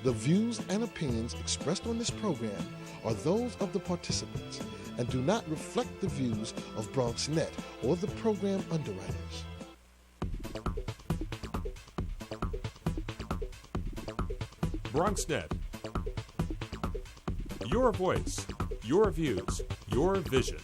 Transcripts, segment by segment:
The views and opinions expressed on this program are those of the participants and do not reflect the views of BronxNet or the program underwriters. BronxNet. Your voice, your views, your vision.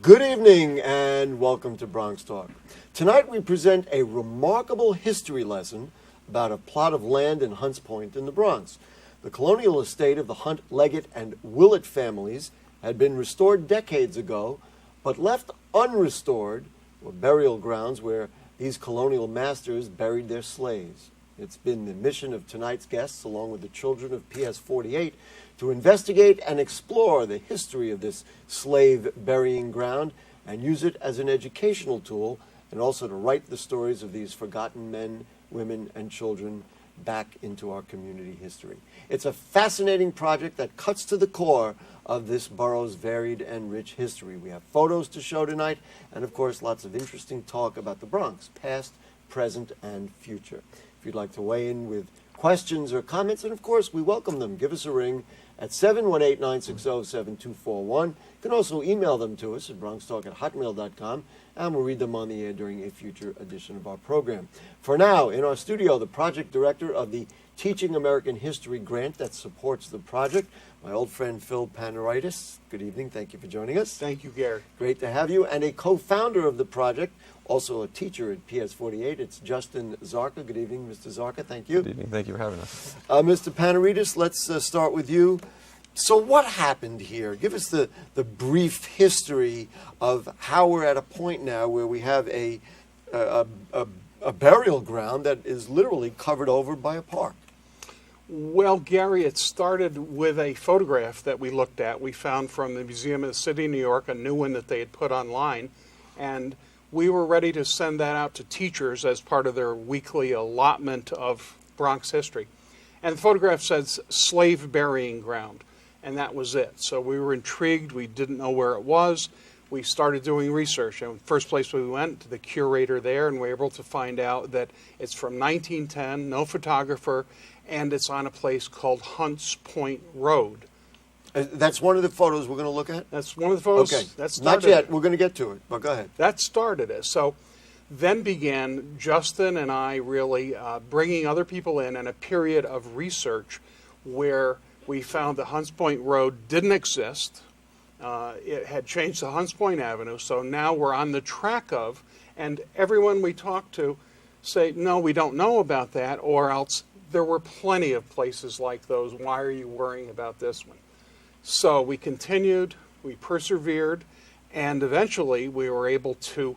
Good evening and welcome to BronxTalk. Tonight we present a remarkable history lesson about a plot of land in Hunts Point in the Bronx. The colonial estate of the Hunt, Leggett, and Willett families had been restored decades ago, but left unrestored were burial grounds where these colonial masters buried their slaves. It's been the mission of tonight's guests, along with the children of PS 48, to investigate and explore the history of this slave burying ground and use it as an educational tool, and also to write the stories of these forgotten men, women, and children back into our community history. It's a fascinating project that cuts to the core of this borough's varied and rich history. We have photos to show tonight, and of course lots of interesting talk about the Bronx, past, present, and future. If you'd like to weigh in with questions or comments, and of course we welcome them, give us a ring at 718-960-7241. You can also email them to us at bronxtalk@hotmail.com, and we'll read them on the air during a future edition of our program. For now, in our studio, the project director of the Teaching American History grant that supports the project, my old friend Phil Panaritis. Good evening. Thank you for joining us. Thank you, Gary. Great to have you. And a co-founder of the project, also a teacher at PS 48, it's Justin Zarka. Good evening, Mr. Zarka. Thank you. Good evening. Thank you for having us. Mr. Panaritis, let's start with you. So what happened here? Give us the brief history of how we're at a point now where we have a burial ground that is literally covered over by a park. Well, Gary, it started with a photograph that we looked at. We found from the Museum of the City of New York, a new one that they had put online, and we were ready to send that out to teachers as part of their weekly allotment of Bronx history. And the photograph says slave burying ground, and that was it. So we were intrigued. We didn't know where it was. We started doing research, and the first place we went to the curator there, and we were able to find out that it's from 1910, no photographer, and it's on a place called Hunts Point Road. That's one of the photos we're going to look at? That's one of the photos. Okay, That not yet. We're going to get to it, but go ahead. That started it. So then began Justin and I really bringing other people in a period of research where we found that Hunts Point Road didn't exist. It had changed to Hunts Point Avenue, so now we're on the track of, and everyone we talk to say, no, we don't know about that, or else there were plenty of places like those. Why are you worrying about this one? So we continued, we persevered, and eventually we were able to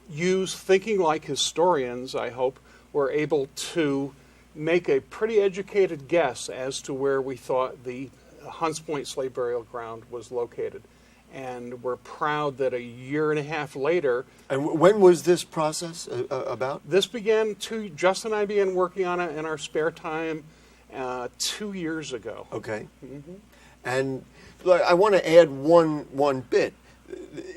use, thinking like historians, I hope, we're able to make a pretty educated guess as to where we thought the Hunts Point Slave Burial Ground was located. And we're proud that a year and a half later... And when was this process about? This began, Justin and I began working on it in our spare time 2 years ago. Okay. Mm-hmm. And I want to add one bit.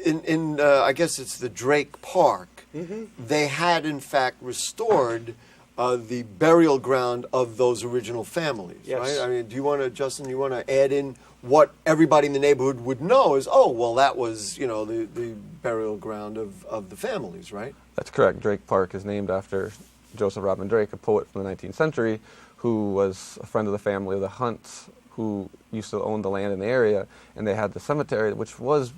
In I guess it's the Drake Park, mm-hmm. They had in fact restored the burial ground of those original families, yes. Right? I mean, do you want to, Justin, you want to add in what everybody in the neighborhood would know is, oh, well, that was, the burial ground of the families, right? That's correct. Drake Park is named after Joseph Robin Drake, a poet from the 19th century, who was a friend of the family of the Hunts, who used to own the land in the area, and they had the cemetery, which was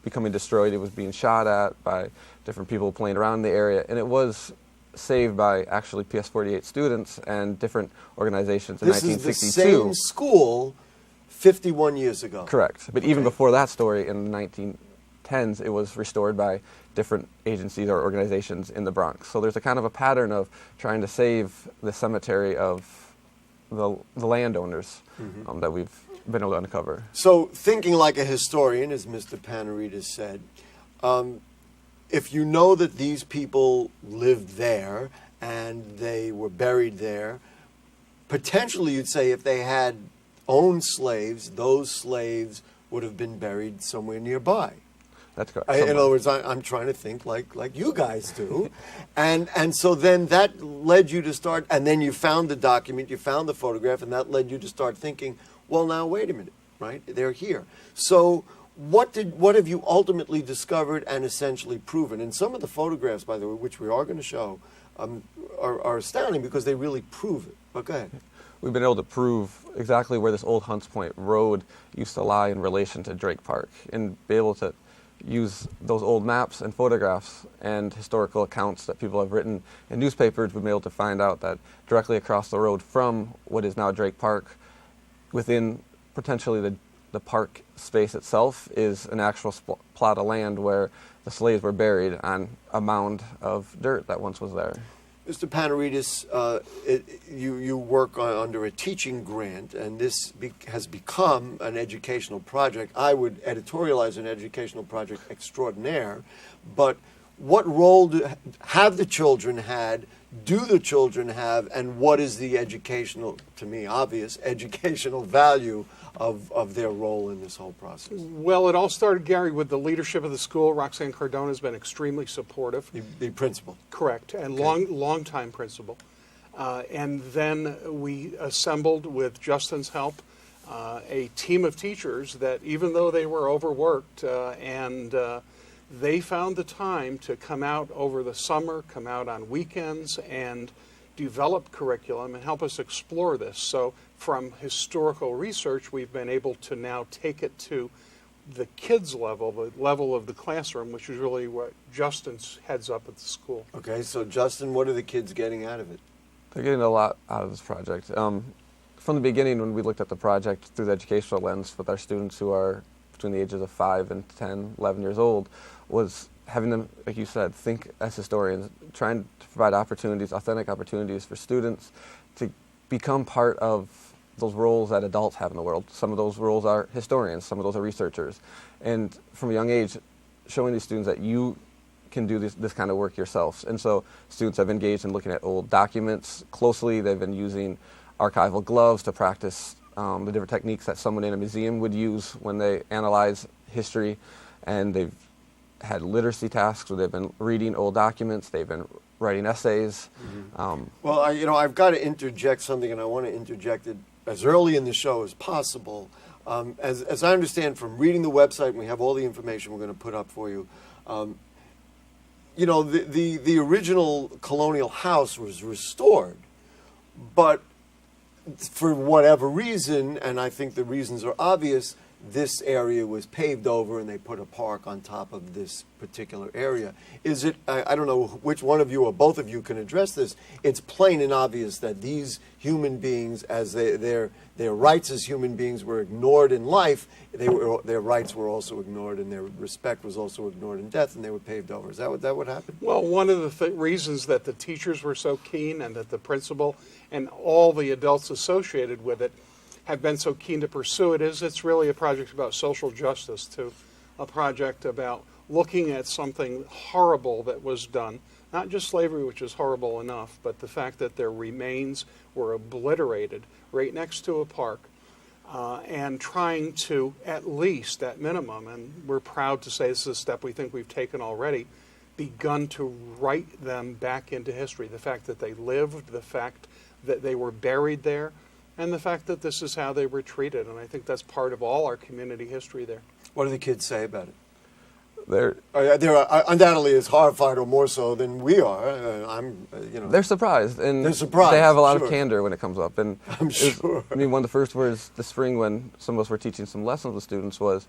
becoming destroyed. It was being shot at by different people playing around in the area, and it was saved by actually PS 48 students and different organizations in 1962. This is the same school 51 years ago. Correct. But even before that story, in the 1910s, it was restored by different agencies or organizations in the Bronx. So there's a kind of a pattern of trying to save the cemetery of the landowners that we've been able to uncover. So thinking like a historian, as Mr. Panaritis said, if you know that these people lived there and they were buried there, potentially you'd say if they had owned slaves, those slaves would have been buried somewhere nearby. That's correct. In other words, I'm trying to think like you guys do. and so then that led you to start, and then you found the document, you found the photograph, and that led you to start thinking, well, now, wait a minute, right? They're here. So what have you ultimately discovered and essentially proven? And some of the photographs, by the way, which we are going to show, are astounding because they really prove it. But go ahead. We've been able to prove exactly where this old Hunts Point Road used to lie in relation to Drake Park, and be able to use those old maps and photographs and historical accounts that people have written in newspapers. We've been able to find out that directly across the road from what is now Drake Park, within potentially the park space itself, is an actual plot of land where the slaves were buried on a mound of dirt that once was there. Mr. Panaritis, you work under a teaching grant, and this has become an educational project. I would editorialize an educational project extraordinaire, but what role have the children had, do the children have, and what is the educational, to me obvious, educational value of their role in this whole process? Well, it all started, Gary, with the leadership of the school. Roxanne Cardona has been extremely supportive. The principal. Correct, and long-time principal. And then we assembled, with Justin's help, a team of teachers that, even though they were overworked, they found the time to come out over the summer, come out on weekends, and develop curriculum and help us explore this. So from historical research, we've been able to now take it to the kids' level, the level of the classroom, which is really what Justin heads up at the school. Okay, so Justin, what are the kids getting out of it? They're getting a lot out of this project. From the beginning, when we looked at the project through the educational lens with our students who are between the ages of 5 and 10, 11 years old, was having them, like you said, think as historians, trying to provide opportunities, authentic opportunities for students to become part of those roles that adults have in the world. Some of those roles are historians, some of those are researchers. And from a young age, showing these students that you can do this kind of work yourselves. And so students have engaged in looking at old documents closely. They've been using archival gloves to practice the different techniques that someone in a museum would use when they analyze history. And they've had literacy tasks where they've been reading old documents, they've been writing essays. Well, I've got to interject something, and I want to interject it as early in the show as possible. As I understand from reading the website, and we have all the information we're going to put up for you, the original colonial house was restored, but for whatever reason, and I think the reasons are obvious, this area was paved over and they put a park on top of this particular area. Is it, I don't know which one of you or both of you can address this, it's plain and obvious that these human beings, as their rights as human beings were ignored in life, their rights were also ignored, and their respect was also ignored in death, and they were paved over. Is that what happened? Well, one of the reasons that the teachers were so keen, and that the principal and all the adults associated with it have been so keen to pursue it, is it's really a project about social justice, too. A project about looking at something horrible that was done, not just slavery, which is horrible enough, but the fact that their remains were obliterated right next to a park, and trying to, at least, at minimum, and we're proud to say this is a step we think we've taken already, begun to write them back into history. The fact that they lived, the fact that they were buried there, and the fact that this is how they were treated. And I think that's part of all our community history there. What do the kids say about it? They're undoubtedly as horrified or more so than we are. They're surprised, and they're surprised. They have a lot sure. of candor when it comes up. And I'm sure. I mean, one of the first words this spring when some of us were teaching some lessons with students was,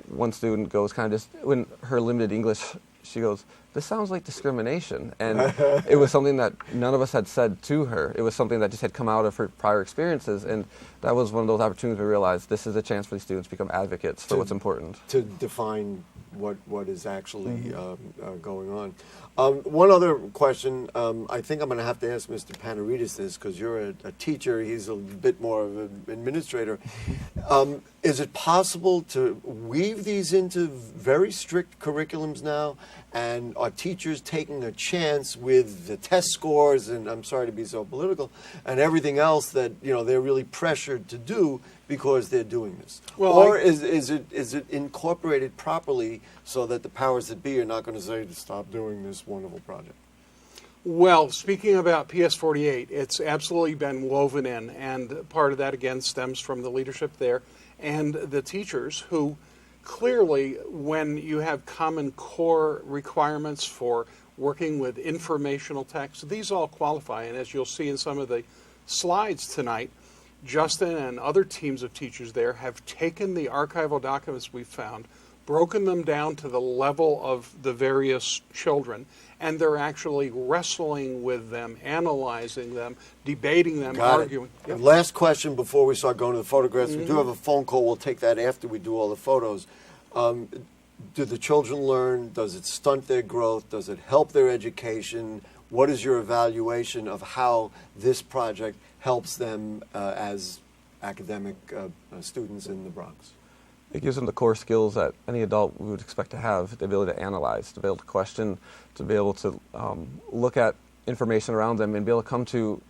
one student goes kind of just, when her limited English, she goes, "This sounds like discrimination." And it was something that none of us had said to her. It was something that just had come out of her prior experiences. And that was one of those opportunities we realized this is a chance for these students to become advocates for what's important. To define what is actually going on. One other question, I think I'm going to have to ask Mr. Panaridis this, because you're a teacher, he's a bit more of an administrator. Is it possible to weave these into very strict curriculums now? And are teachers taking a chance with the test scores, and I'm sorry to be so political, and everything else that they're really pressured to do because they're doing this? Well, or is it incorporated properly so that the powers that be are not going to say to stop doing this wonderful project? Well, speaking about PS48, it's absolutely been woven in, and part of that, again, stems from the leadership there and the teachers who clearly, when you have common core requirements for working with informational text, these all qualify. And as you'll see in some of the slides tonight, Justin and other teams of teachers there have taken the archival documents we've found, broken them down to the level of the various children, and they're actually wrestling with them, analyzing them, debating them, arguing. Yep. Last question before we start going to the photographs. We do have a phone call. We'll take that after we do all the photos. Do the children learn? Does it stunt their growth? Does it help their education? What is your evaluation of how this project helps them as academic students in the Bronx? It gives them the core skills that any adult would expect to have: the ability to analyze, to be able to question, to be able to look at information around them and be able to come to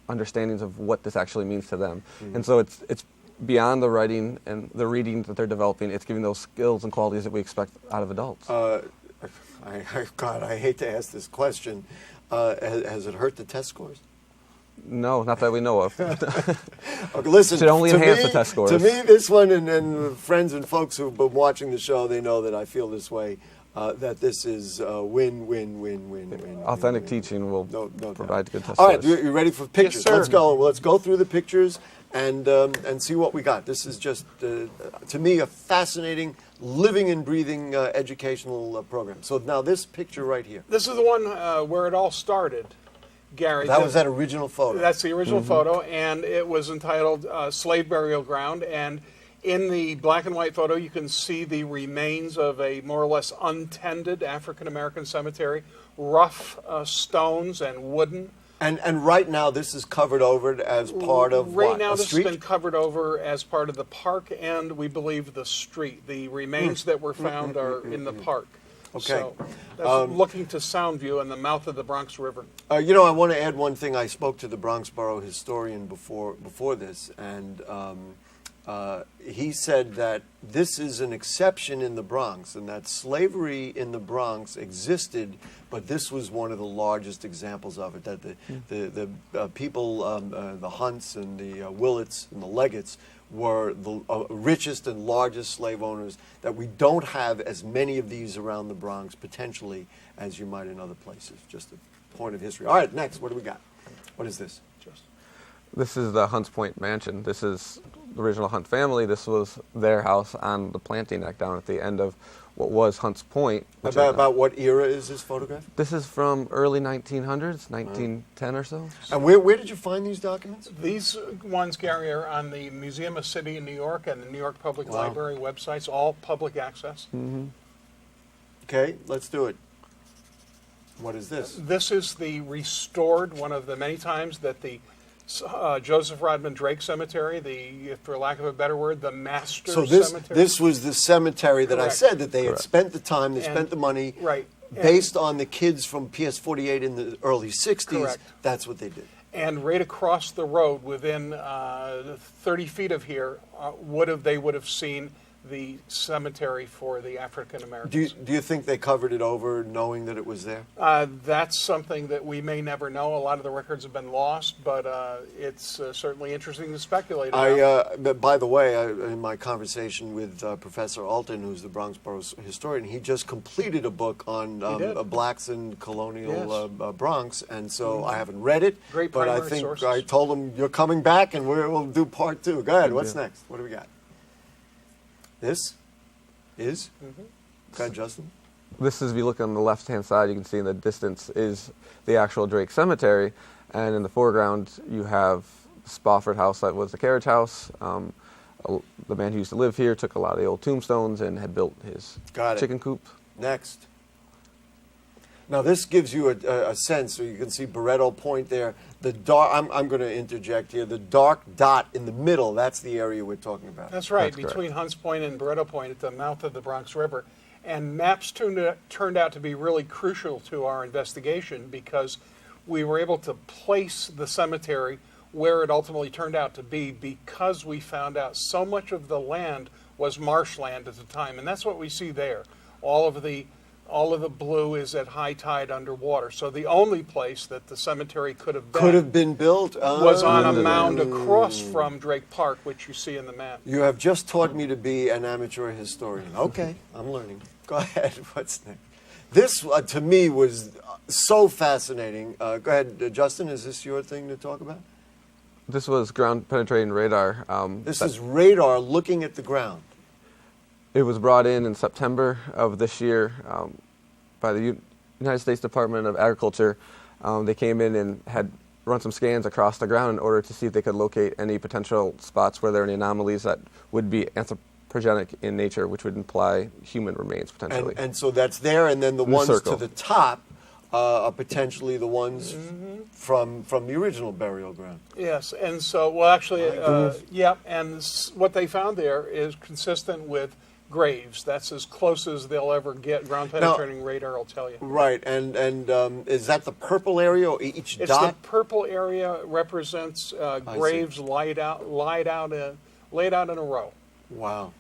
understandings of what this actually means to them. And so it's beyond the writing and the reading that they're developing. It's giving those skills and qualities that we expect out of adults. God, I hate to ask this question. Has it hurt the test scores? No, not that we know of. Okay, listen, should only enhance the test scores. To me, this one, and friends and folks who've been watching the show, they know that I feel this way, that this is win, win, win, win, win. Authentic win, teaching will provide good test All right, scores. you ready for pictures? Yes, sir. Let's go. Let's go through the pictures and see what we got. This is just, to me, a fascinating, living and breathing educational program. So now this picture right here. This is the one where it all started, Gary. That was that original photo. That's the original photo, and it was entitled Slave Burial Ground. And in the black and white photo, you can see the remains of a more or less untended African-American cemetery, rough stones and wooden. And right now, this is covered over as part of Right what? now, A this street? has been covered over as part of the park, and we believe the street. The remains that were found are in the park. Okay. So that's looking to Soundview and the mouth of the Bronx River. I want to add one thing. I spoke to the Bronx Borough historian before this, and he said that this is an exception in the Bronx, and that slavery in the Bronx existed, but this was one of the largest examples of it. That the people, the Hunts and the Willets and the Leggetts, were the richest and largest slave owners, that we don't have as many of these around the Bronx, potentially, as you might in other places. Just a point of history. All right, next, what do we got? What is this? This is the Hunts Point Mansion. This is the original Hunt family. This was their house on the Planting Neck down at the end of what was Hunts Point. About what era is this photograph? This is from early 1900s, 1910 or so. And where did you find these documents? These ones, Gary, are on the Museum of City in New York and the New York Public Library websites, all public access. Okay, let's do it. What is this? This is the restored, one of the many times that the Joseph Rodman Drake Cemetery, for lack of a better word, the master cemetery. This was the cemetery that Correct. I said that they had Correct. spent the time, they spent the money, Right. based on the kids from PS48 in the early 60s. Correct. That's what they did. And right across the road, within 30 feet of here, they would have seen the cemetery for the African Americans. Do you think they covered it over knowing that it was there? That's something that we may never know. A lot of the records have been lost, but it's certainly interesting to speculate about. But by the way, in my conversation with Professor Alton, who's the Bronx Borough historian, he just completed a book on blacks in colonial Bronx, and so I haven't read it. Great but I primary think sources. I told him you're coming back, and we'll do part 2. Go ahead. What's next? What do we got? This is? Go ahead, Justin. This is, if you look on the left-hand side, you can see in the distance is the actual Drake Cemetery, and in the foreground you have the Spofford House that was the carriage house. The man who used to live here took a lot of the old tombstones and had built his chicken coop. Next. Now this gives you a sense, so you can see Barretto Point there. The dark, I'm going to interject here, the dark dot in the middle, that's the area we're talking about. That's right, That's between Hunts Point and Barretto Point at the mouth of the Bronx River. And maps turned out to be really crucial to our investigation because we were able to place the cemetery where it ultimately turned out to be because we found out so much of the land was marshland at the time. And that's what we see there. All of the blue is at high tide underwater. So the only place that the cemetery could have been built was on a mound across from Drake Park, which you see in the map. You have just taught me to be an amateur historian. Okay, I'm learning. Go ahead. What's next? This, to me, was so fascinating. Go ahead, Justin. Is this your thing to talk about? This was ground-penetrating radar. This is radar looking at the ground. It was brought in September of this year by the United States Department of Agriculture. They came in and had run some scans across the ground in order to see if they could locate any potential spots where there are any anomalies that would be anthropogenic in nature, which would imply human remains potentially. And so that's there, and then the ones to the top are potentially the ones from the original burial ground. Yes, and so, well, actually, and what they found there is consistent with graves. That's as close as they'll ever get. Ground-penetrating radar will tell you. Right, and is that the purple area or each it's dot? The purple area represents graves laid out in a row. Wow.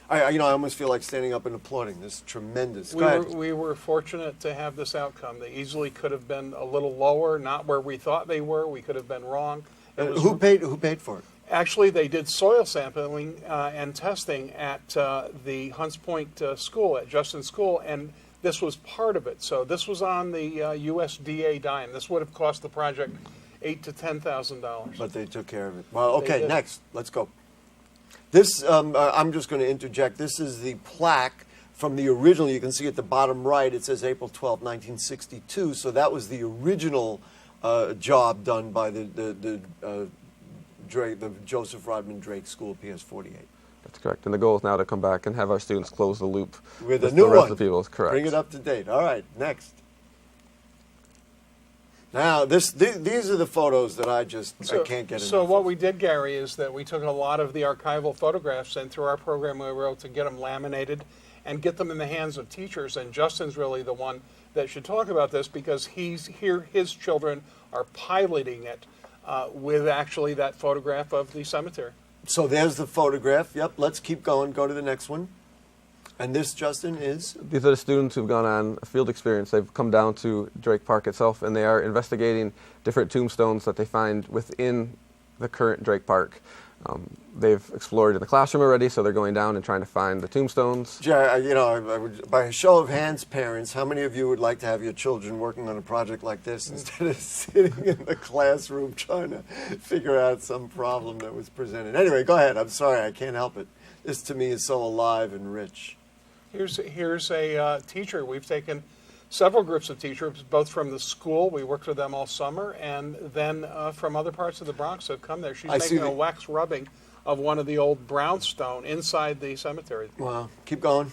I almost feel like standing up and applauding. This is tremendous. Go ahead. We were fortunate to have this outcome. They easily could have been a little lower, not where we thought they were. We could have been wrong. Who paid for it? Actually, they did soil sampling and testing at the Hunts Point school, at Justin's school, and this was part of it. So this was on the USDA dime. This would have cost the project $8,000 to $10,000. But they took care of it. Well, okay, next. Let's go. This, I'm just going to interject. This is the plaque from the original. You can see at the bottom right, it says April 12, 1962. So that was the original job done by the Joseph Rodman Drake School, PS 48. That's correct. And the goal is now to come back and have our students close the loop with a new the rest one. Of the people. Correct. Bring it up to date. All right, next. Now, these are the photos that I can't get enough. So what we did, Gary, is that we took a lot of the archival photographs, and through our program we were able to get them laminated and get them in the hands of teachers. And Justin's really the one that should talk about this because his children are piloting it with actually that photograph of the cemetery. So there's the photograph. Yep, let's keep going. Go to the next one. And this, Justin, is? These are the students who've gone on a field experience. They've come down to Drake Park itself, and they are investigating different tombstones that they find within the current Drake Park. They've explored in the classroom already, so they're going down and trying to find the tombstones. By a show of hands, parents, how many of you would like to have your children working on a project like this instead of sitting in the classroom trying to figure out some problem that was presented? Anyway, go ahead. I'm sorry, I can't help it. This, to me, is so alive and rich. Here's a teacher. We've taken several groups of teachers, both from the school. We worked with them all summer, and then from other parts of the Bronx have come there. She's making a wax rubbing of one of the old brownstone inside the cemetery. Wow. Keep going.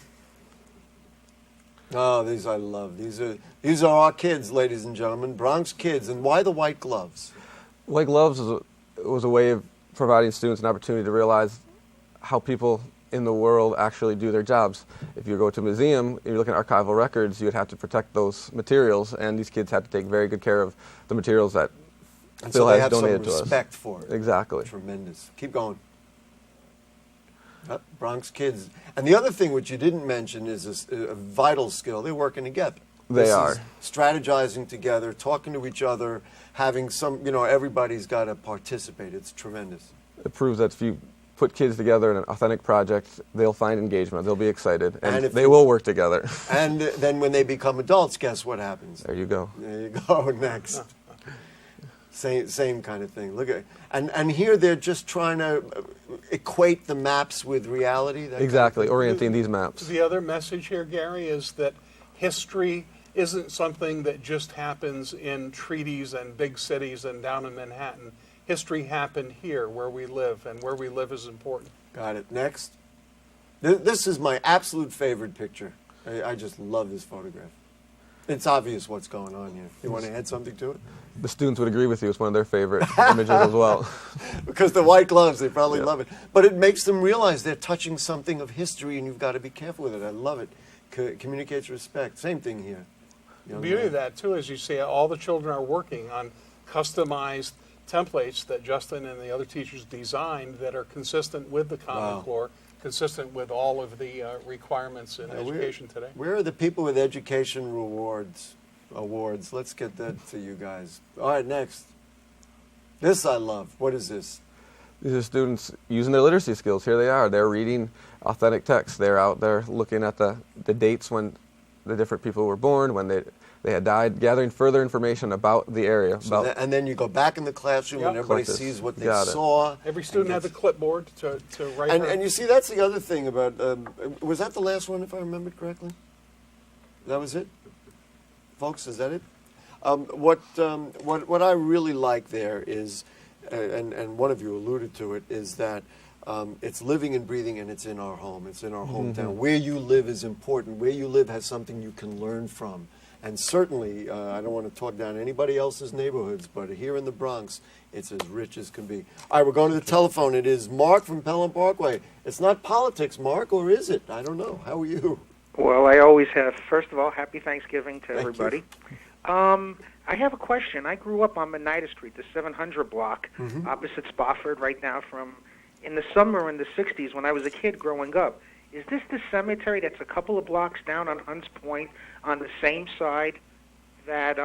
Oh, these I love. These are our kids, ladies and gentlemen, Bronx kids. And why the white gloves? White gloves was a way of providing students an opportunity to realize how people in the world actually do their jobs. If you go to a museum, if you're looking at archival records, you'd have to protect those materials, and these kids had to take very good care of the materials that Phil has donated to us. And so they have some respect for it. Exactly. Tremendous. Keep going. Bronx kids. And the other thing which you didn't mention is a vital skill. They're working together. They are. Strategizing together, talking to each other, having some, everybody's got to participate. It's tremendous. It proves that if you put kids together in an authentic project, they'll find engagement, they'll be excited, and they will work together. And then when they become adults, guess what happens? There you go. There you go, next. Same kind of thing. Look at, and here they're just trying to equate the maps with reality. Exactly, orienting these maps. The other message here, Gary, is that history isn't something that just happens in treaties and big cities and down in Manhattan. History happened here where we live, and where we live is important. Got it. Next. This is my absolute favorite picture. I just love this photograph. It's obvious what's going on here. You want to add something to it? The students would agree with you. It's one of their favorite images as well. Because the white gloves, they probably love it. But it makes them realize they're touching something of history, and you've got to be careful with it. I love it. Communicates respect. Same thing here. The beauty of that, too, is you see all the children are working on customized templates that Justin and the other teachers designed that are consistent with the Common Core, consistent with all of the requirements in education today. Where are the people with education awards? Let's get that to you guys. All right, next. This I love. What is this? These are students using their literacy skills. Here they are. They're reading authentic text. They're out there looking at the dates when the different people were born, when they had died, gathering further information about the area. And then you go back in the classroom and everybody sees what they saw. Every student had the clipboard to write. And you see, that's the other thing about, was that the last one, if I remembered correctly? That was it? Folks, is that it? What I really like there is, and one of you alluded to it, is that it's living and breathing, and it's in our home. It's in our hometown. Where you live is important. Where you live has something you can learn from. And certainly, I don't want to talk down anybody else's neighborhoods, but here in the Bronx, it's as rich as can be. All right, we're going to the telephone. It is Mark from Pelham Parkway. It's not politics, Mark, or is it? I don't know. How are you? Well, I always have. First of all, happy Thanksgiving to Thank everybody. I have a question. I grew up on Oneida Street, the 700 block, opposite Spofford, right now from in the summer in the 60s when I was a kid growing up. Is this the cemetery that's a couple of blocks down on Hunts Point on the same side that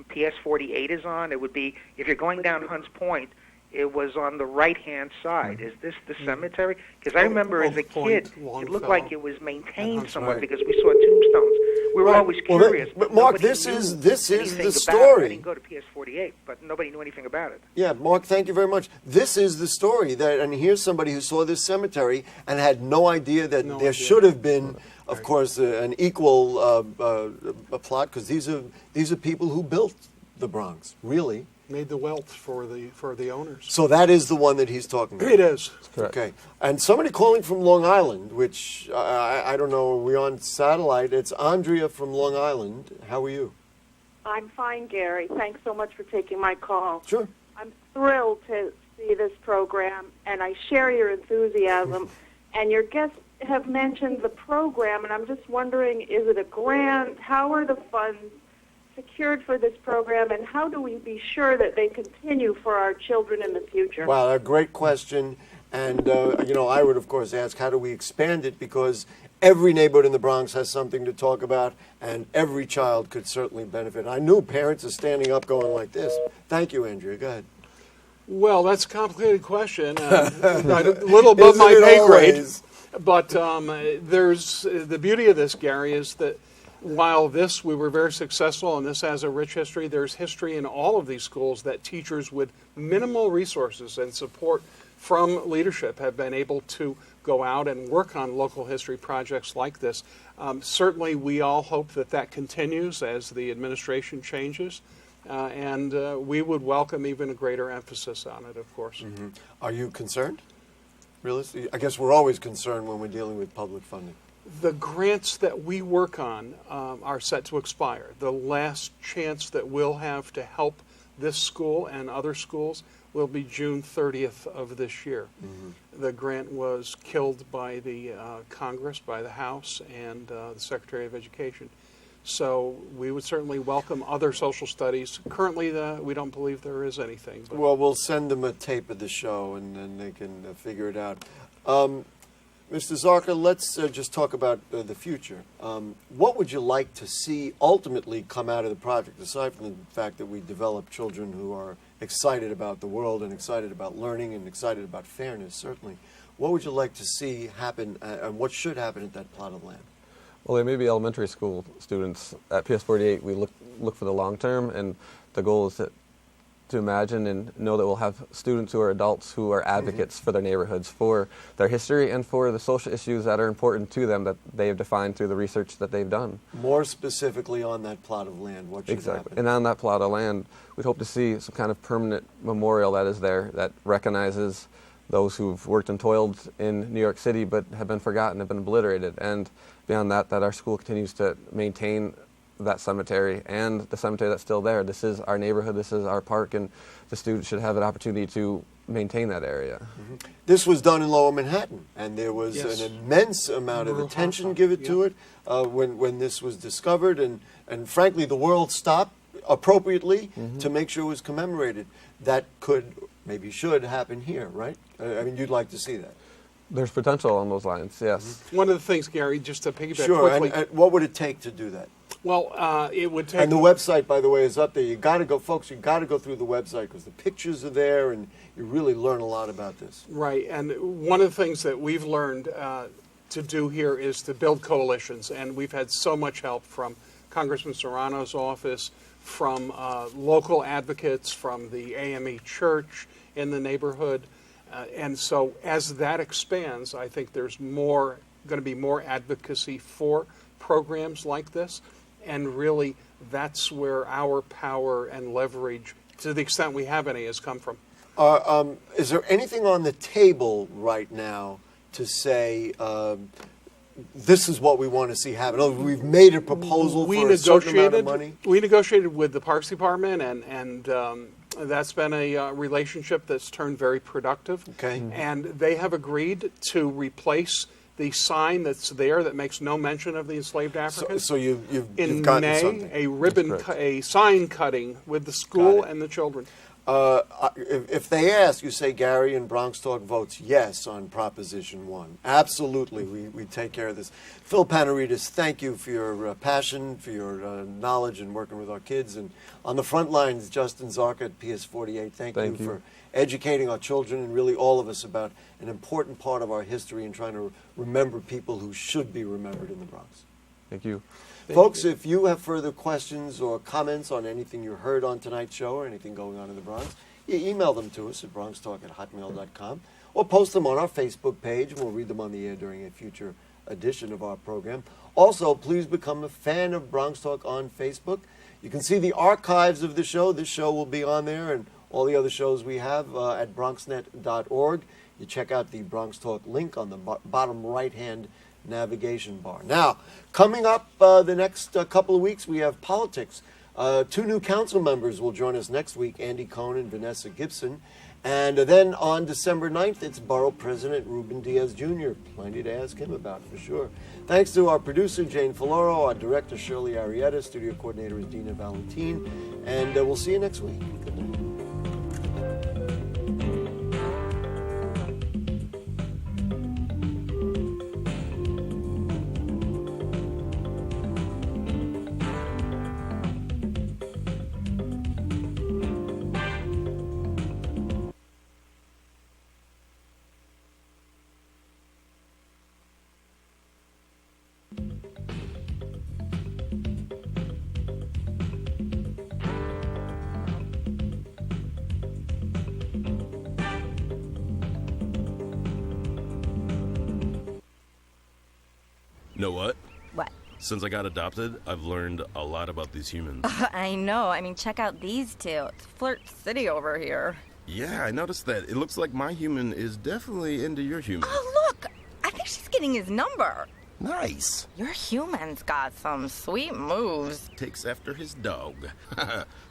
PS 48 is on? It would be, if you're going down Hunts Point, it was on the right-hand side. Is this the cemetery? Because I remember as a kid, it looked like it was maintained somewhat because we saw tombstones. We were always curious. But Mark, this is the story. I didn't go to PS 48, but nobody knew anything about it. Yeah, Mark, thank you very much. This is the story. And here's somebody who saw this cemetery and had no idea that there should have been, of course, an equal plot, because these are people who built the Bronx, really. Made the wealth for the owners. So that is the one that he's talking about. It is. Okay. And somebody calling from Long Island, which I don't know, are we on satellite? It's Andrea from Long Island. How are you? I'm fine, Gary. Thanks so much for taking my call. Sure. I'm thrilled to see this program, and I share your enthusiasm. And your guests have mentioned the program, and I'm just wondering, is it a grant? How are the funds secured for this program, and how do we be sure that they continue for our children in the future? Well, a great question. And, I would, of course, ask, how do we expand it? Because every neighborhood in the Bronx has something to talk about, and every child could certainly benefit. I knew parents are standing up going like this. Thank you, Andrea. Go ahead. Well, that's a complicated question. A little above my pay grade. But there's the beauty of this, Gary, is that while we were very successful and this has a rich history, there's history in all of these schools that teachers with minimal resources and support from leadership have been able to go out and work on local history projects like this. Certainly we all hope that continues as the administration changes, and we would welcome even a greater emphasis on it, of course. Mm-hmm. Are you concerned? Realistically? I guess we're always concerned when we're dealing with public funding. The grants that we work on are set to expire. The last chance that we'll have to help this school and other schools will be June 30th of this year. Mm-hmm. The grant was killed by the Congress, by the House, and the Secretary of Education. So we would certainly welcome other social studies. Currently, we don't believe there is anything. But well, we'll send them a tape of the show, and then they can figure it out. Mr. Zarka, let's just talk about the future. What would you like to see ultimately come out of the project, aside from the fact that we develop children who are excited about the world and excited about learning and excited about fairness, certainly. What would you like to see happen, and what should happen at that plot of land? Well, there may be elementary school students. At PS48, we look for the long term, and the goal is to imagine and know that we'll have students who are adults who are advocates for their neighborhoods, for their history, and for the social issues that are important to them that they have defined through the research that they've done. More specifically on that plot of land, what should happen? And on that plot of land, we'd hope to see some kind of permanent memorial that is there that recognizes those who've worked and toiled in New York City but have been forgotten, have been obliterated. And beyond that, that our school continues to maintain that cemetery and the cemetery that's still there. This is our neighborhood, this is our park, and the students should have an opportunity to maintain that area. This was done in Lower Manhattan, and there was an immense amount of attention given to it when this was discovered, and frankly, the world stopped appropriately to make sure it was commemorated. That could, maybe should, happen here, right? I mean, you'd like to see that. There's potential along those lines, yes. One of the things, Gary, just to piggyback Sure, quickly. and what would it take to do that? Well, it would take... And the website, by the way, is up there. You got to go, folks, you got to go through the website because the pictures are there and you really learn a lot about this. Right, and one of the things that we've learned to do here is to build coalitions, and we've had so much help from Congressman Serrano's office, from local advocates, from the AME Church in the neighborhood. And so as that expands, I think there's going to be more advocacy for programs like this. And really, that's where our power and leverage, to the extent we have any, has come from. Is there anything on the table right now to say, this is what we want to see happen? We've made a proposal for a certain amount of money. We negotiated with the Parks Department, and that's been a relationship that's turned very productive. Okay. And they have agreed to replace the sign that's there that makes no mention of the enslaved Africans. So you've in gotten May, something. a sign cutting with the school and the children. If they ask, you say Gary and BronxTalk votes yes on Proposition 1. Absolutely, we take care of this. Phil Panaritis, thank you for your passion, for your knowledge and working with our kids. And on the front lines, Justin Zarka at PS48, thank you for educating our children and really all of us about an important part of our history and trying to remember people who should be remembered in the Bronx. Thank you. Folks, if you have further questions or comments on anything you heard on tonight's show or anything going on in the Bronx, you email them to us at bronxtalk@hotmail.com or post them on our Facebook page, and we'll read them on the air during a future edition of our program. Also, please become a fan of Bronx Talk on Facebook. You can see the archives of the show. This show will be on there, and all the other shows we have at bronxnet.org. You check out the Bronx Talk link on the bottom right-hand navigation bar. Now, coming up the next couple of weeks, we have politics. 2 new council members will join us next week, Andy Cohn and Vanessa Gibson. And then on December 9th, it's Borough President Ruben Diaz Jr. Plenty to ask him about, for sure. Thanks to our producer, Jane Folloro, our director, Shirley Arietta, studio coordinator is Dina Valentin, and we'll see you next week. Good night. Know what? What? Since I got adopted, I've learned a lot about these humans. I know. I mean, check out these two. It's Flirt City over here. Yeah, I noticed that. It looks like my human is definitely into your human. Oh, look! I think she's getting his number. Nice. Your human's got some sweet moves. Takes after his dog.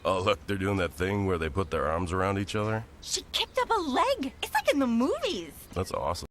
Oh, look, they're doing that thing where they put their arms around each other. She kicked up a leg. It's like in the movies. That's awesome.